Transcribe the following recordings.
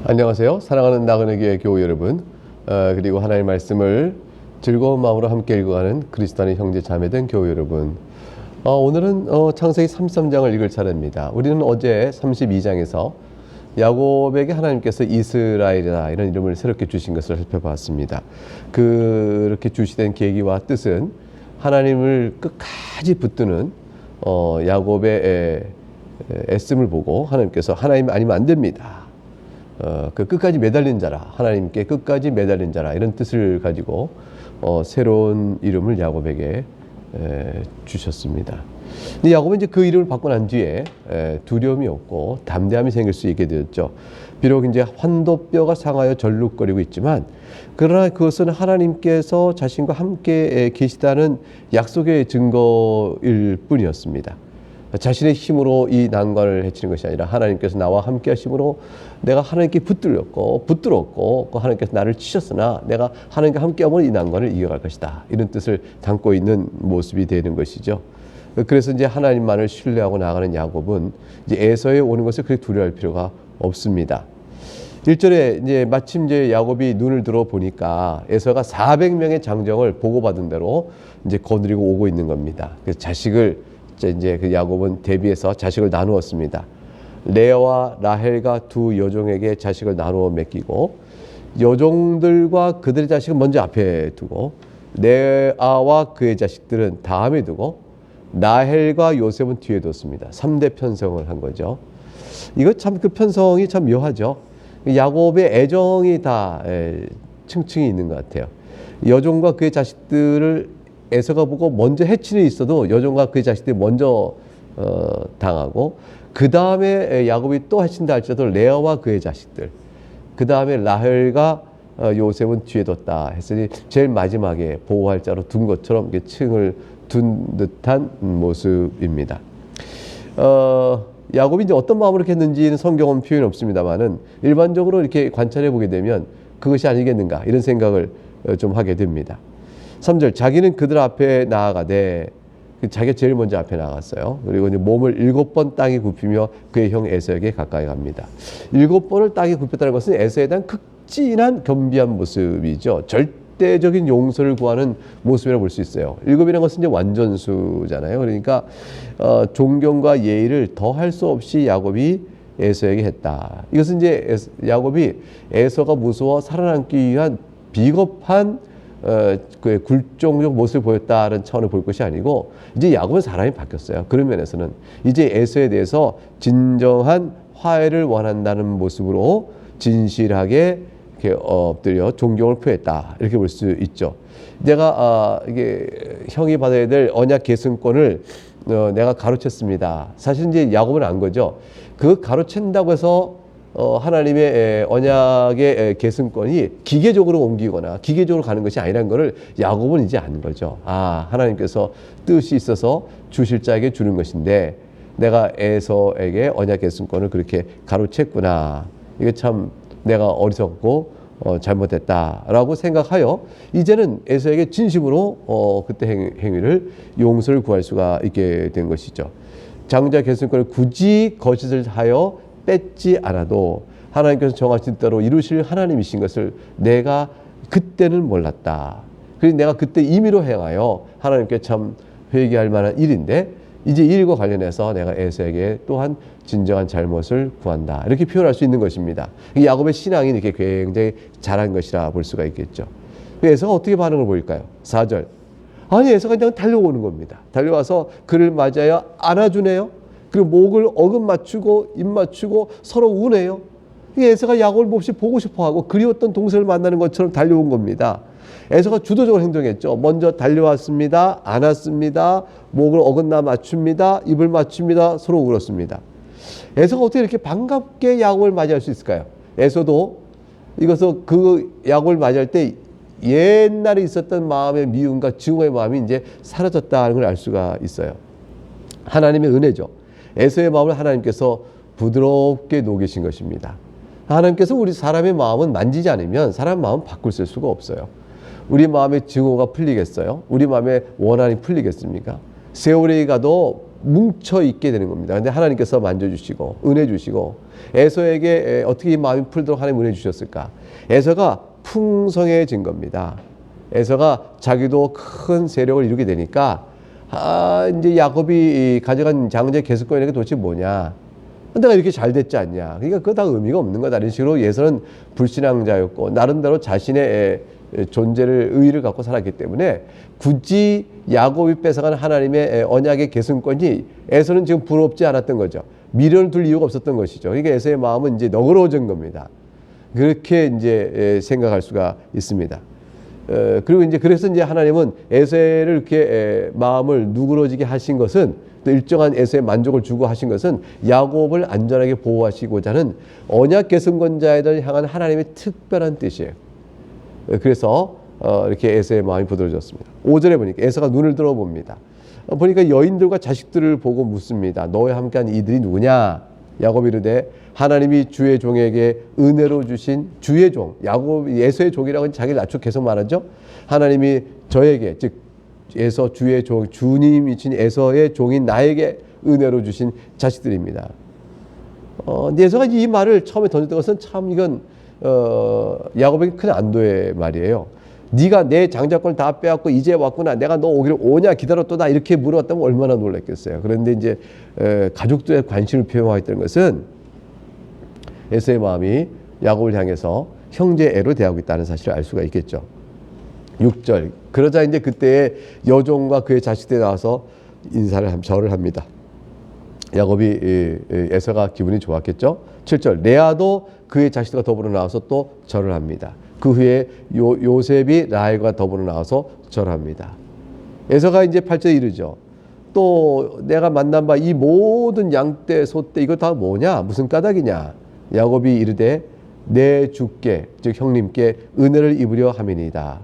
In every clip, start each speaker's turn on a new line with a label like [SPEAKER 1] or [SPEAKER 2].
[SPEAKER 1] 안녕하세요. 사랑하는 나그네 교회 교우 여러분, 그리고 하나님의 말씀을 즐거운 마음으로 함께 읽어가는 그리스도 안의 형제 자매된 교우 여러분. 오늘은 창세기 33장을 읽을 차례입니다. 우리는 어제 32장에서 야곱에게 하나님께서 이스라엘이다 이런 이름을 새롭게 주신 것을 살펴봤습니다. 그렇게 주시된 계기와 뜻은 하나님을 끝까지 붙드는 야곱의 애씀을 보고 하나님께서 하나님 아니면 안 됩니다. 그 끝까지 매달린 자라, 하나님께 끝까지 매달린 자라 이런 뜻을 가지고 새로운 이름을 야곱에게 주셨습니다. 근데 야곱은 이제 그 이름을 받고 난 뒤에 두려움이 없고 담대함이 생길 수 있게 되었죠. 비록 이제 환도뼈가 상하여 절룩거리고 있지만, 그러나 그것은 하나님께서 자신과 함께 계시다는 약속의 증거일 뿐이었습니다. 자신의 힘으로 이 난관을 해치는 것이 아니라 하나님께서 나와 함께 하심으로 내가 하나님께 붙들었고 하나님께서 나를 치셨으나 내가 하나님과 함께 하면 이 난관을 이겨갈 것이다, 이런 뜻을 담고 있는 모습이 되는 것이죠. 그래서 이제 하나님만을 신뢰하고 나가는 야곱은 이제 에서에 오는 것을 그렇게 두려워할 필요가 없습니다. 1절에 이제 마침 이제 야곱이 눈을 들어 보니까 에서가 400명의 장정을 보고받은 대로 이제 거느리고 오고 있는 겁니다. 그래서 자식을 이제 그 야곱은 대비해서 자식을 나누었습니다. 레아와 라헬과 두 여종에게 자식을 나누어 맡기고, 여종들과 그들의 자식은 먼저 앞에 두고 레아와 그의 자식들은 다음에 두고 라헬과 요셉은 뒤에 뒀습니다. 3대 편성을 한 거죠. 이거 참 그 편성이 참 묘하죠. 야곱의 애정이 다 층층이 있는 것 같아요. 여종과 그의 자식들을 에서가 보고 먼저 해치는 있어도 여종과 그의 자식들이 먼저 당하고, 그 다음에 야곱이 또 해친다 할지라도 레아와 그의 자식들, 그 다음에 라헬과 요셉은 뒤에 뒀다 했으니 제일 마지막에 보호할 자로 둔 것처럼 이렇게 층을 둔 듯한 모습입니다. 야곱이 이제 어떤 마음으로 이렇게 했는지는 성경은 표현이 없습니다만은 일반적으로 이렇게 관찰해 보게 되면 그것이 아니겠는가 이런 생각을 좀 하게 됩니다. 3절, 자기는 그들 앞에 나아가되, 자기가 제일 먼저 앞에 나갔어요. 그리고 이제 몸을 7번 땅에 굽히며 그의 형 에서에게 가까이 갑니다. 7번을 땅에 굽혔다는 것은 에서에 대한 극진한 겸비한 모습이죠. 절대적인 용서를 구하는 모습이라고 볼 수 있어요. 7이라는 것은 이제 완전수잖아요. 그러니까 존경과 예의를 더할 수 없이 야곱이 에서에게 했다. 이것은 이제 야곱이 에서가 무서워 살아남기 위한 비겁한 그의 굴종적 모습을 보였다는 차원을 볼 것이 아니고, 이제 야곱은 사람이 바뀌었어요. 그런 면에서는 이제 에서에 대해서 진정한 화해를 원한다는 모습으로 진실하게 이렇게 엎드려 존경을 표했다, 이렇게 볼 수 있죠. 내가 이게 형이 받아야 될 언약 계승권을 내가 가로챘습니다. 사실 이제 야곱은 안 거죠. 그 가로챈다고 해서 하나님의 언약의 계승권이 기계적으로 옮기거나 기계적으로 가는 것이 아니라는 것을 야곱은 이제 아는 거죠. 하나님께서 뜻이 있어서 주실 자에게 주는 것인데 내가 에서에게 언약 계승권을 그렇게 가로챘구나. 이게 참 내가 어리석고 잘못했다라고 생각하여 이제는 에서에게 진심으로 그때 행위를 용서를 구할 수가 있게 된 것이죠. 장자 계승권을 굳이 거짓을 하여 뺏지 않아도 하나님께서 정하신 대로 이루실 하나님이신 것을 내가 그때는 몰랐다. 그래서 내가 그때 임의로 행하여 하나님께 참 회개할 만한 일인데, 이제 이 일과 관련해서 내가 에서에게 또한 진정한 잘못을 구한다, 이렇게 표현할 수 있는 것입니다. 야곱의 신앙이 이렇게 굉장히 잘한 것이라 볼 수가 있겠죠. 에서가 어떻게 반응을 보일까요? 4절, 아니 에서가 그냥 달려오는 겁니다. 달려와서 그를 맞아야 안아주네요. 그리고 목을 어금 맞추고 입 맞추고 서로 우네요. 에서가 야곱을 몹시 보고 싶어하고 그리웠던 동생을 만나는 것처럼 달려온 겁니다. 에서가 주도적으로 행동했죠. 먼저 달려왔습니다. 안았습니다. 목을 어긋나 맞춥니다. 입을 맞춥니다. 서로 울었습니다. 에서가 어떻게 이렇게 반갑게 야곱을 맞이할 수 있을까요? 에서도 이것을 그 야곱을 맞이할 때 옛날에 있었던 마음의 미움과 증오의 마음이 이제 사라졌다는 걸 알 수가 있어요. 하나님의 은혜죠. 에서의 마음을 하나님께서 부드럽게 녹이신 것입니다. 하나님께서 우리 사람의 마음은 만지지 않으면 사람 마음 바꿀 수가 없어요. 우리 마음의 증오가 풀리겠어요? 우리 마음의 원한이 풀리겠습니까? 세월이 가도 뭉쳐 있게 되는 겁니다. 근데 하나님께서 만져주시고 은혜 주시고 에서에게 어떻게 이 마음이 풀도록 하나님 은혜 주셨을까? 에서가 풍성해진 겁니다. 에서가 자기도 큰 세력을 이루게 되니까 이제 야곱이 가져간 장제 계승권이라는 게 도대체 뭐냐? 내가 이렇게 잘 됐지 않냐? 그러니까 그거 다 의미가 없는 거다. 이런 식으로 에서는 불신앙자였고 나름대로 자신의 존재를 의의를 갖고 살았기 때문에 굳이 야곱이 뺏어간 하나님의 언약의 계승권이 에서는 지금 부럽지 않았던 거죠. 미련을 둘 이유가 없었던 것이죠. 그러니까 에서의 마음은 이제 너그러워진 겁니다. 그렇게 이제 생각할 수가 있습니다. 그리고 이제 그래서 이제 하나님은 에서를 이렇게 마음을 누그러지게 하신 것은 또 일정한 에서의 만족을 주고 하신 것은 야곱을 안전하게 보호하시고자 하는 언약 계승권자를 향한 하나님의 특별한 뜻이에요. 그래서 이렇게 에서의 마음이 부드러워졌습니다. 5절에 보니까 에서가 눈을 들어봅니다. 보니까 여인들과 자식들을 보고 묻습니다. 너와 함께한 이들이 누구냐? 야곱이 이르되 하나님이 주의 종에게 은혜로 주신 주의 종, 야곱 에서의 종이라고 자기를 낮추고 계속 말하죠. 하나님이 저에게, 즉 에서 주의 종, 주님이신 에서의 종인 나에게 은혜로 주신 자식들입니다. 에서가 이 말을 처음에 던졌던 것은 참 이건 야곱에게 큰 안도의 말이에요. 네가 내 장자권을 다 빼앗고 이제 왔구나. 내가 너 오기를 오냐 기다렸도다. 이렇게 물어봤다면 얼마나 놀랐겠어요. 그런데 이제 가족들의 관심을 표명하였던 것은 에서의 마음이 야곱을 향해서 형제애로 대하고 있다는 사실을 알 수가 있겠죠. 6절. 그러자 이제 그때 여종과 그의 자식들이 나와서 절을 합니다. 야곱이 에서가 기분이 좋았겠죠. 7절. 레아도 그의 자식들과 더불어 나와서 또 절을 합니다. 그 후에 요셉이 라헬과 더불어 나와서 절합니다. 에서가 이제 8절에 이르죠. 또 내가 만난 바 이 모든 양떼, 소떼 이거 다 뭐냐? 무슨 까닭이냐? 야곱이 이르되 내 주께, 즉 형님께 은혜를 입으려 함이니이다.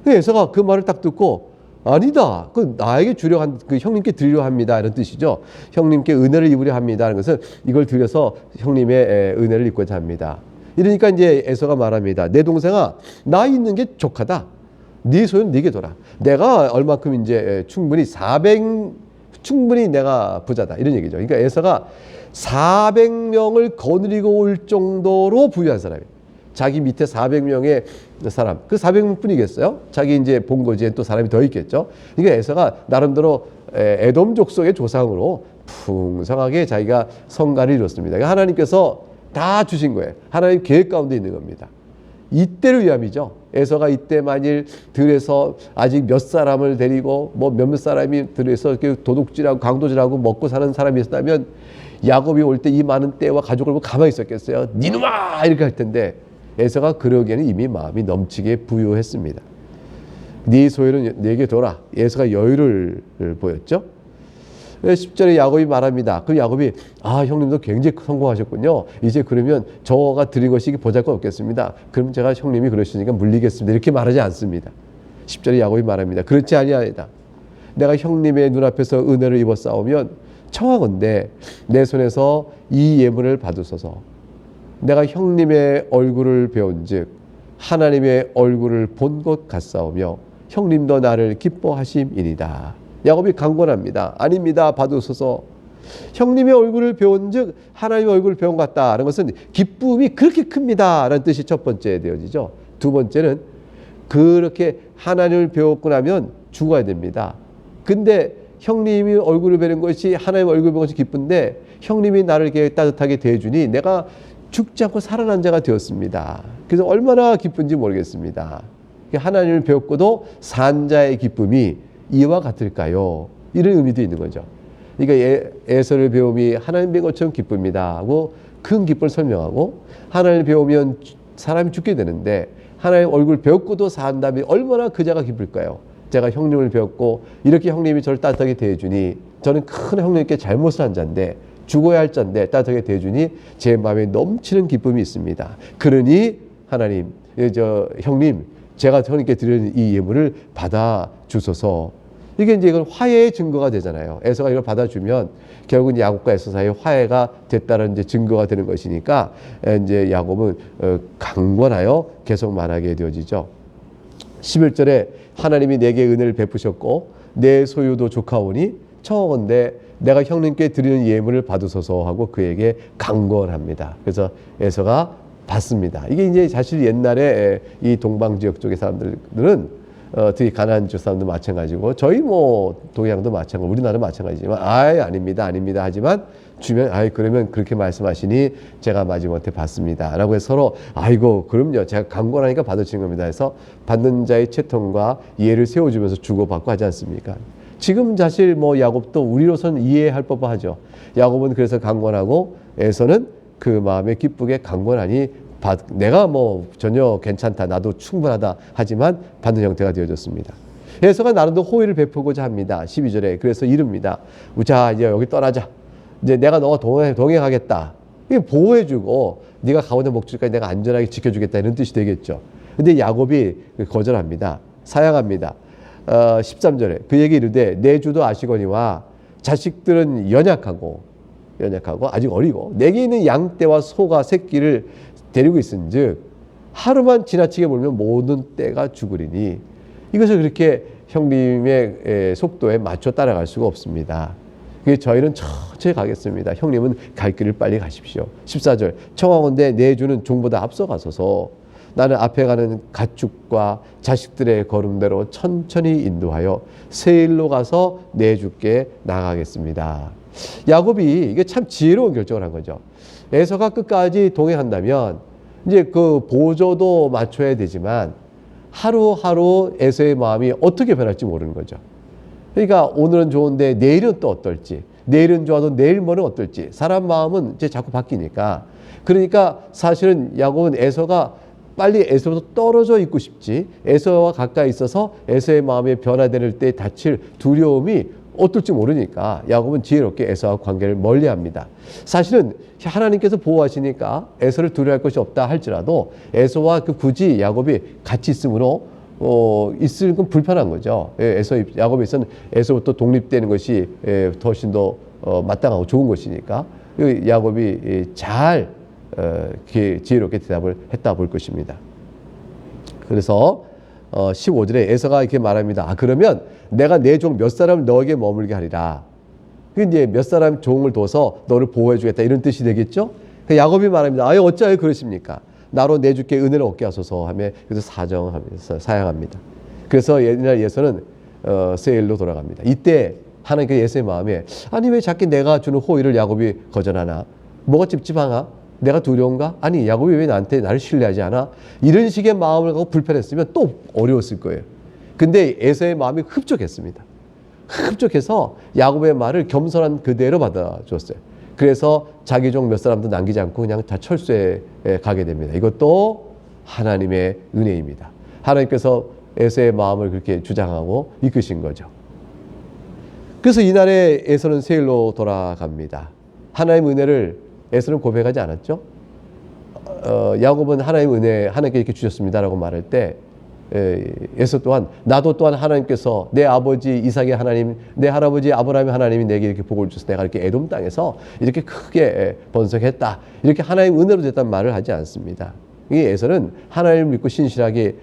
[SPEAKER 1] 에서가 그 말을 딱 듣고 아니다. 그 나에게 주려 한 그 형님께 드리려 합니다. 이런 뜻이죠. 형님께 은혜를 입으려 합니다. 하는 것은 이걸 드려서 형님의 은혜를 입고자 합니다. 이러니까 이제 에서가 말합니다. 내 동생아, 나 있는 게 족하다. 네 소유는 네게 둬라. 내가 얼마큼 이제 충분히 내가 부자다. 이런 얘기죠. 그러니까 에서가 400명을 거느리고 올 정도로 부유한 사람이에요. 자기 밑에 400명의 사람, 그 400명 뿐이겠어요? 자기 이제 본거지에 또 사람이 더 있겠죠? 그러니까 에서가 나름대로 에돔 족속의 조상으로 풍성하게 자기가 성가를 이뤘습니다. 그러니까 하나님께서 다 주신 거예요. 하나님 계획 가운데 있는 겁니다. 이때를 위함이죠. 에서가 이때 만일 들에서 아직 몇 사람을 데리고 뭐 몇몇 사람이 들에서 도둑질하고 강도질하고 먹고 사는 사람이 있었다면 야곱이 올 때 이 많은 떼와 가족을 보고 가만히 있었겠어요. 니누마 이렇게 할 텐데 에서가 그러기에는 이미 마음이 넘치게 부유했습니다. 네 소유는 내게 둬라. 에서가 여유를 보였죠. 10절에 야곱이 말합니다. 그럼 야곱이 형님도 굉장히 성공하셨군요. 이제 그러면 저가 드린 것이 보잘것없겠습니다. 그럼 제가 형님이 그러시니까 물리겠습니다. 이렇게 말하지 않습니다. 10절에 야곱이 말합니다. 그렇지 아니하이다. 내가 형님의 눈앞에서 은혜를 입어 싸우면 청하건대 내 손에서 이 예물을 받으소서. 내가 형님의 얼굴을 배운즉 하나님의 얼굴을 본 것 같사오며 형님도 나를 기뻐하심이니이다. 야곱이 강권합니다. 아닙니다. 받으소서. 형님의 얼굴을 배운즉 하나님의 얼굴을 배운 것 같다는 것은 기쁨이 그렇게 큽니다 라는 뜻이 첫 번째 되어지죠. 두 번째는 그렇게 하나님을 배웠고 나면 죽어야 됩니다. 근데 형님이 얼굴을 배는 것이 하나님의 얼굴을 배는 것이 기쁜데 형님이 나를 이렇게 따뜻하게 대해주니 내가 죽지 않고 살아난 자가 되었습니다. 그래서 얼마나 기쁜지 모르겠습니다. 하나님을 배웠고도 산 자의 기쁨이 이와 같을까요? 이런 의미도 있는 거죠. 그러니까 에서를 배움이 하나님 배운 것처럼 기쁩니다 하고 큰 기쁨을 설명하고 하나님을 배우면 사람이 죽게 되는데 하나님 얼굴 배웠고도 산다면 얼마나 그 자가 기쁠까요? 제가 형님을 배웠고 이렇게 형님이 저를 따뜻하게 대해주니 저는 큰 형님께 잘못을 한 자인데 죽어야 할 자인데 따뜻하게 대해주니 제 마음에 넘치는 기쁨이 있습니다. 그러니 하나님, 형님, 제가 형님께 드리는 이 예물을 받아 주소서. 이게 이제 이건 화해의 증거가 되잖아요. 에서가 이걸 받아주면 결국은 야곱과 에서 사이에 화해가 됐다는 이제 증거가 되는 것이니까 이제 야곱은 강권하여 계속 말하게 되어지죠. 11절에 하나님이 내게 은혜를 베푸셨고 내 소유도 조카오니 청하건대 내가 형님께 드리는 예물을 받으소서 하고 그에게 강권합니다. 그래서 에서가 받습니다. 이게 이제 사실 옛날에 이 동방 지역 쪽의 사람들은 특히 가나안 지역 사람도 마찬가지고 저희 뭐 동양도 마찬가지고 우리나라 마찬가지지만 아닙니다 하지만 주면 그러면 그렇게 말씀하시니 제가 마지못해 받습니다라고 해서 서로 아이고 그럼요 제가 강권하니까 받으시는 겁니다 해서 받는 자의 채통과 예를 세워주면서 주고받고 하지 않습니까? 지금 사실 뭐 야곱도 우리로서는 이해할 법하죠. 야곱은 그래서 강권하고 에서는 그 마음에 기쁘게 강권하니 내가 뭐 전혀 괜찮다 나도 충분하다 하지만 받는 형태가 되어졌습니다. 에서가 나름대로 호의를 베푸고자 합니다. 12절에 그래서 이릅니다. 자 이제 여기 떠나자. 이제 내가 너와 동행하겠다. 이게 보호해주고 네가 가오는 목줄까지 내가 안전하게 지켜주겠다 이런 뜻이 되겠죠. 근데 야곱이 거절합니다. 사양합니다. 13절에 그에게 이르되 내 주도 아시거니와 자식들은 연약하고 아직 어리고 내게 있는 양떼와 소가 새끼를 데리고 있은즉 하루만 지나치게 몰면 모든 떼가 죽으리니 이것을 그렇게 형님의 속도에 맞춰 따라갈 수가 없습니다. 저희는 천천히 가겠습니다. 형님은 갈 길을 빨리 가십시오. 14절 청하건대 내 주는 종보다 앞서가소서 나는 앞에 가는 가축과 자식들의 걸음대로 천천히 인도하여 세일로 가서 내 주께 나가겠습니다. 야곱이 이게 참 지혜로운 결정을 한 거죠. 에서가 끝까지 동행한다면 이제 그 보조도 맞춰야 되지만 하루하루 에서의 마음이 어떻게 변할지 모르는 거죠. 그러니까 오늘은 좋은데 내일은 또 어떨지, 내일은 좋아도 내일 모레는 어떨지 사람 마음은 이제 자꾸 바뀌니까 그러니까 사실은 야곱은 에서가 빨리 에서부터 떨어져 있고 싶지 에서와 가까이 있어서 에서의 마음이 변화될 때 다칠 두려움이 어떨지 모르니까 야곱은 지혜롭게 에서와 관계를 멀리합니다. 사실은 하나님께서 보호하시니까 에서를 두려워할 것이 없다 할지라도 에서와 굳이 야곱이 같이 있으므로 있을 건 불편한 거죠. 야곱에 있어서는 에서부터 독립되는 것이 훨씬 더 마땅하고 좋은 것이니까 야곱이 잘 지혜롭게 대답을 했다 볼 것입니다. 그래서 15절에 에서가 이렇게 말합니다. 그러면 내가 내 종 몇 사람을 너에게 머물게 하리라. 이제 몇 사람 종을 둬서 너를 보호해 주겠다 이런 뜻이 되겠죠. 야곱이 말합니다. 어찌하여 그러십니까? 나로 내 주께 은혜를 얻게 하소서 하며 그래서 사양합니다. 그래서 옛날 예서는 세일로 돌아갑니다. 이때 하나님께 예서의 마음에 왜 자꾸 내가 주는 호의를 야곱이 거절하나? 뭐가 찝찝하나? 내가 두려운가? 야곱이 왜 나를 신뢰하지 않아? 이런 식의 마음을 갖고 불편했으면 또 어려웠을 거예요. 근데 에서의 마음이 흡족했습니다. 흡족해서 야곱의 말을 겸손한 그대로 받아줬어요. 그래서 자기 종 몇 사람도 남기지 않고 그냥 다 철수에 가게 됩니다. 이것도 하나님의 은혜입니다. 하나님께서 에서의 마음을 그렇게 주장하고 이끄신 거죠. 그래서 이날에 에서는 세일로 돌아갑니다. 하나님의 은혜를 에서는 고백하지 않았죠. 야곱은 하나님의 은혜 하나님께 이렇게 주셨습니다라고 말할 때 에서 또한 나도 또한 하나님께서 내 아버지 이삭의 하나님 내 할아버지 아브라함의 하나님이 내게 이렇게 복을 주셔서 내가 이렇게 에돔 땅에서 이렇게 크게 번성했다 이렇게 하나님 은혜로 됐다는 말을 하지 않습니다. 이 에서는 하나님을 믿고 신실하게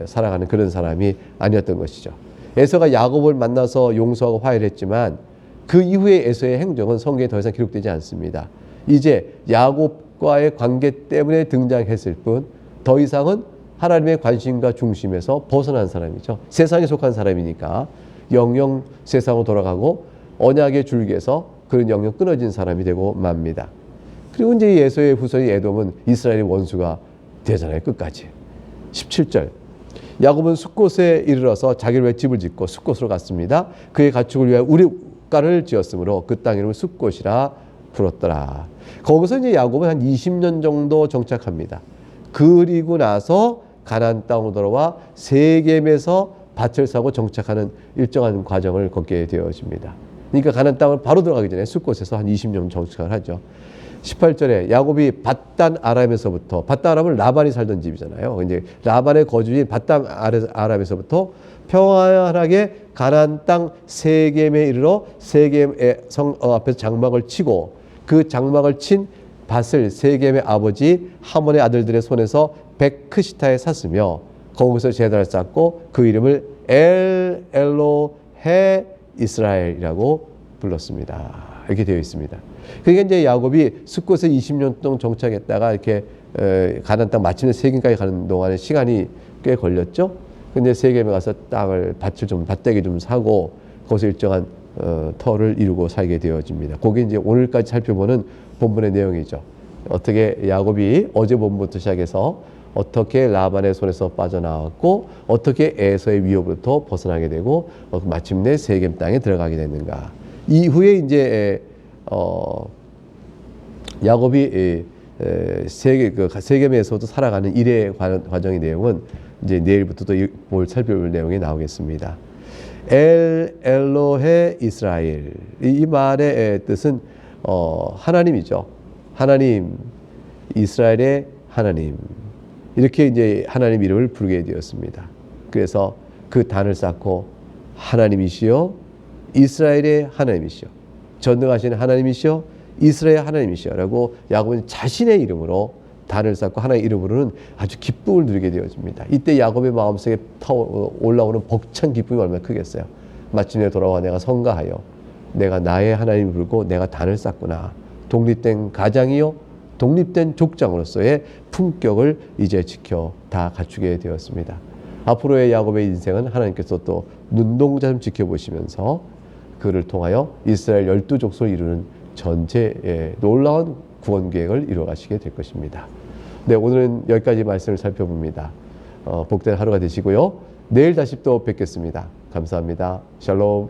[SPEAKER 1] 살아가는 그런 사람이 아니었던 것이죠. 에서가 야곱을 만나서 용서하고 화해를 했지만 그 이후에 에서의 행적은 성경에 더 이상 기록되지 않습니다. 이제 야곱과의 관계 때문에 등장했을 뿐 더 이상은 하나님의 관심과 중심에서 벗어난 사람이죠. 세상에 속한 사람이니까 영영 세상으로 돌아가고 언약의 줄기에서 그런 영영 끊어진 사람이 되고 맙니다. 그리고 이제 에서의 후손이 에돔은 이스라엘의 원수가 되잖아요. 끝까지. 17절 야곱은 숫곳에 이르러서 자기를 위해 집을 짓고 숫곳으로 갔습니다. 그의 가축을 위하여 우리간을 지었으므로 그 땅 이름을 숫곳이라 불렀더라. 거기서 이제 야곱은 한 20년 정도 정착합니다. 그리고 나서 가나안 땅으로 돌아와 세겜에서 밭을 사고 정착하는 일정한 과정을 걷게 되어집니다. 그러니까 가나안 땅을 바로 들어가기 전에 숫곳에서 한 20년 정착을 하죠. 18절에 야곱이 밧단 아람에서부터 밧단 아람은 라반이 살던 집이잖아요. 이제 라반의 거주인 밧단 아람에서부터 평안하게 가나안 땅 세겜에 이르러 세겜의 성 앞에서 장막을 치고 그 장막을 친 밭을 세겜의 아버지 하몬의 아들들의 손에서 베크시타에 샀으며 거기서 제단을 쌓고 그 이름을 엘로헤 이스라엘이라고 불렀습니다. 이렇게 되어 있습니다. 그러니까 이제 야곱이 숫곳에 20년 동안 정착했다가 이렇게 가나안 땅 마침내 세겜까지 가는 동안에 시간이 꽤 걸렸죠. 근데 세겜에 가서 밭대기 좀 사고 거기서 일정한 터를 이루고 살게 되어집니다. 그게 이제 오늘까지 살펴보는 본문의 내용이죠. 어떻게 야곱이 어제 본문부터 시작해서 어떻게 라반의 손에서 빠져나왔고 어떻게 에서의 위협으로부터 벗어나게 되고 마침내 세겜 땅에 들어가게 됐는가. 이후에 이제 야곱이 세겜에서도 살아가는 일의 과정의 내용은 이제 내일부터 또 뭘 살펴볼 내용이 나오겠습니다. 엘로헤 이스라엘, 이 말의 뜻은 하나님이죠. 하나님, 이스라엘의 하나님, 이렇게 이제 하나님 이름을 부르게 되었습니다. 그래서 그 단을 쌓고 하나님이시여 이스라엘의 하나님이시여 전능하신 하나님이시여 이스라엘의 하나님이시여 라고 야곱은 자신의 이름으로 단을 쌓고 하나의 이름으로는 아주 기쁨을 누리게 되어집니다. 이때 야곱의 마음속에 올라오는 벅찬 기쁨이 얼마나 크겠어요. 마침내 돌아와 내가 성가하여 내가 나의 하나님을 부르고 내가 단을 쌓구나. 독립된 가장이요 독립된 족장으로서의 품격을 이제 지켜 다 갖추게 되었습니다. 앞으로의 야곱의 인생은 하나님께서 또 눈동자 좀 지켜보시면서 그를 통하여 이스라엘 12족속을 이루는 전체의 놀라운 구원 계획을 이루어가시게 될 것입니다. 네, 오늘은 여기까지 말씀을 살펴봅니다. 복된 하루가 되시고요. 내일 다시 또 뵙겠습니다. 감사합니다. 샬롬.